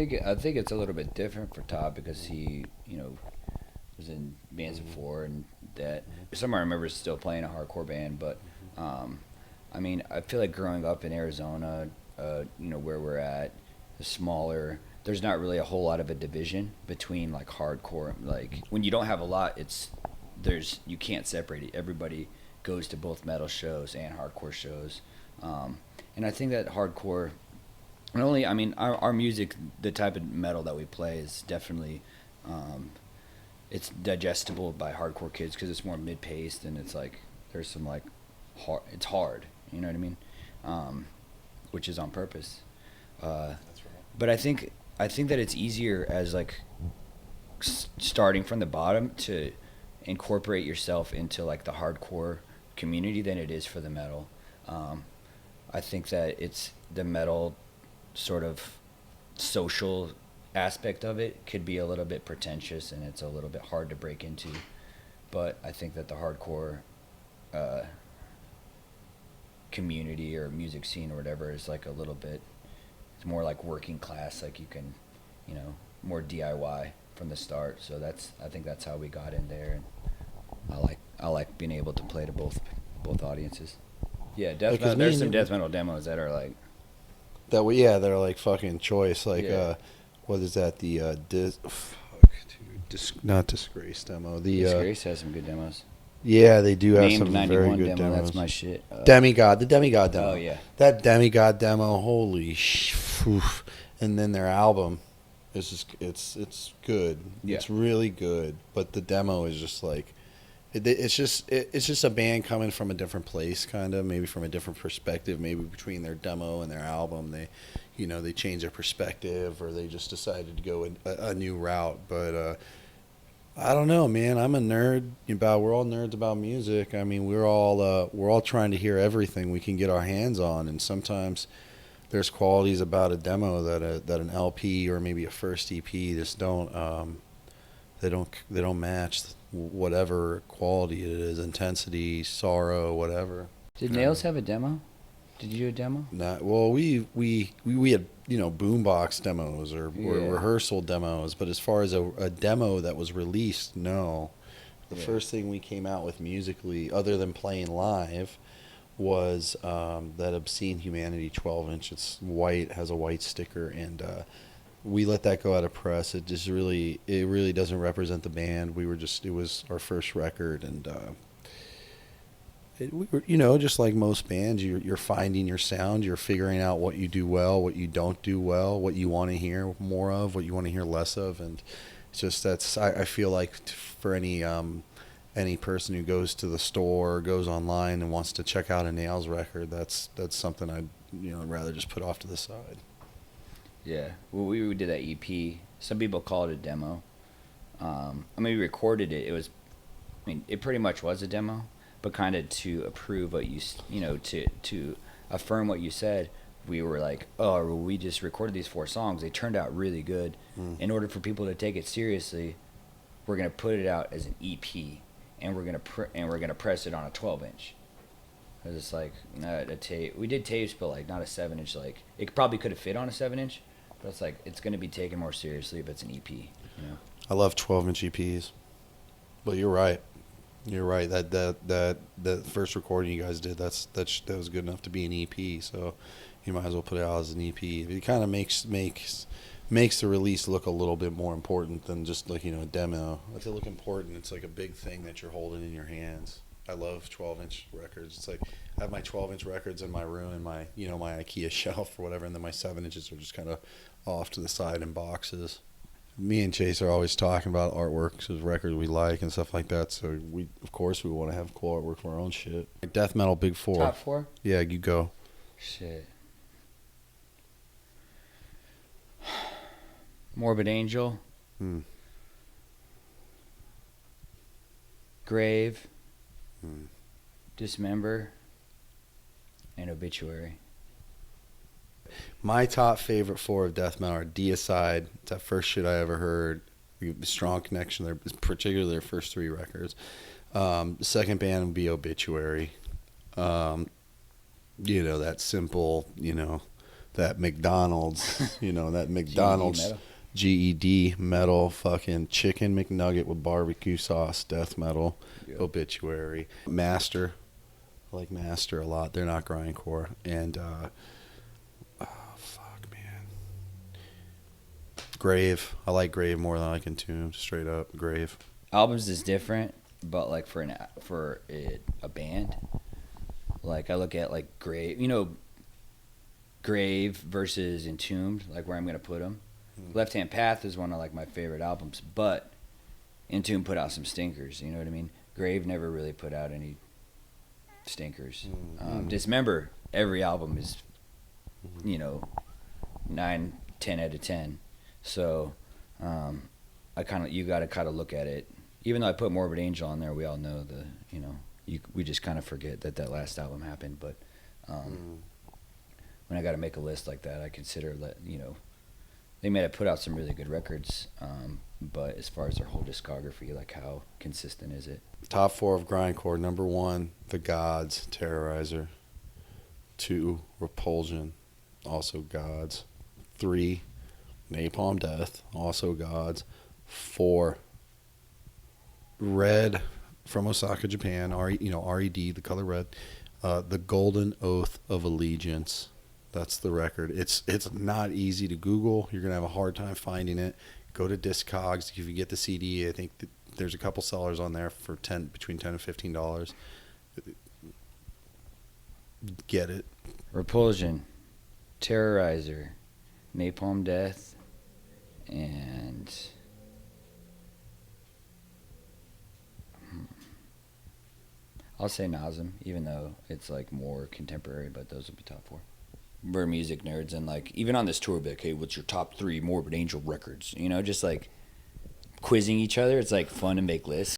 think it's a little bit different for Todd because he, was in bands before and that. Some I remember still playing a hardcore band, but I feel like growing up in Arizona, where we're at, the smaller. There's not really a whole lot of a division between like hardcore. Like when you don't have a lot, you can't separate it. Everybody goes to both metal shows and hardcore shows, and I think that hardcore. Not only, our music, the type of metal that we play is definitely, it's digestible by hardcore kids because it's more mid-paced and it's like there's some like hard. It's hard, you know what I mean, which is on purpose. That's right. But I think that it's easier as like starting from the bottom to incorporate yourself into like the hardcore community than it is for the metal. I think that it's the metal sort of social aspect of it could be a little bit pretentious and it's a little bit hard to break into, but I think that the hardcore community or music scene or whatever is like a little bit, it's more like working class, like you can, more DIY from the start. So I think that's how we got in there, and I like being able to play to both audiences. Yeah, there's some death metal demos that are like that are like fucking choice. Like what is that? The not Disgrace demo. The Disgrace has some good demos. Yeah, they do have some very good demo, demos. That's my shit. The Demigod demo. Oh yeah, that Demigod demo. Holy oof. And then their album is just it's good. Yeah. It's really good. But the demo is just like. It's just a band coming from a different place, kind of, maybe from a different perspective, maybe between their demo and their album, they change their perspective or they just decided to go a new route. But I don't know, man. I'm a nerd we're all nerds about music. I mean, we're all trying to hear everything we can get our hands on, and sometimes there's qualities about a demo that an LP or maybe a first EP just don't match. Whatever quality it is, intensity, sorrow, whatever. Did Nails have a demo? Did you do a demo? Not well. We had boombox demos or rehearsal demos, but as far as a demo that was released, no. The first thing we came out with musically, other than playing live, was that Obscene Humanity 12-inch. It's white, has a white sticker, and we let that go out of press. It really doesn't represent the band. It was our first record, and we were, just like most bands, you're finding your sound. You're figuring out what you do well, what you don't do well, what you want to hear more of, what you want to hear less of, and it's just I feel like for any person who goes to the store, or goes online and wants to check out a Nails record, that's something I'd rather just put off to the side. Yeah, well, we did that EP. Some people call it a demo. We recorded it. It pretty much was a demo, but kind of to approve what to affirm what you said, we were like, oh, well, we just recorded these 4 songs. They turned out really good. In order for people to take it seriously, we're gonna put it out as an EP, and we're gonna press it on a 12-inch. Cause it's like not a tape. We did tapes, but like not a 7-inch. Like it probably could have fit on a 7-inch. But it's like it's going to be taken more seriously if it's an EP, I love 12-inch EPs. But you're right. That first recording you guys did, that was good enough to be an EP. So you might as well put it out as an EP. It kind of makes the release look a little bit more important than just like a demo. If it look important, it's like a big thing that you're holding in your hands. I love 12-inch records. It's like I have my 12-inch records in my room and my my IKEA shelf or whatever, and then my 7-inches are just kind of off to the side in boxes. Me and Chase are always talking about artworks of records we like and stuff like that. So we want to have cool artwork for our own shit. Death metal, big 4. Top 4? Yeah, you go. Shit. Morbid Angel. Grave. Dismember. And Obituary. My top favorite 4 of death metal are Deicide. It's that first shit I ever heard. Strong connection there, particularly their first 3 records. The second band would be Obituary. That simple, that McDonald's, that McDonald's metal. GED metal, fucking chicken McNugget with barbecue sauce, death metal, Yep. Obituary, Master. I like Master a lot. They're not grindcore. And Grave. I like Grave more than I like Entombed. Straight up, Grave. Albums is different, but like for a band, like I look at like Grave, Grave versus Entombed, like where I'm gonna put them. Left Hand Path is one of like my favorite albums, but Entombed put out some stinkers. You know what I mean? Grave never really put out any stinkers. Dismember, every album is, 9, 10 out of 10. So, you got to kind of look at it. Even though I put Morbid Angel on there, we all know we just kind of forget that last album happened. But when I got to make a list like that, I consider they may have put out some really good records. But as far as their whole discography, like how consistent is it? Top 4 of grindcore. Number 1, The Gods, Terrorizer. 2, Repulsion, also Gods. 3, Napalm Death, also Gods. 4, Red from Osaka, Japan. RED, the color red. The Golden Oath of Allegiance. That's the record. It's not easy to Google. You're gonna have a hard time finding it. Go to Discogs. If you get the CD, I think there's a couple sellers on there for between $10 and $15. Get it. Repulsion, Terrorizer, Napalm Death, and I'll say Nazem, even though it's like more contemporary, but those would be top 4. We're music nerds, and like even on this tour, be like, hey, what's your top 3 Morbid Angel records? Just like quizzing each other. It's like fun to make lists.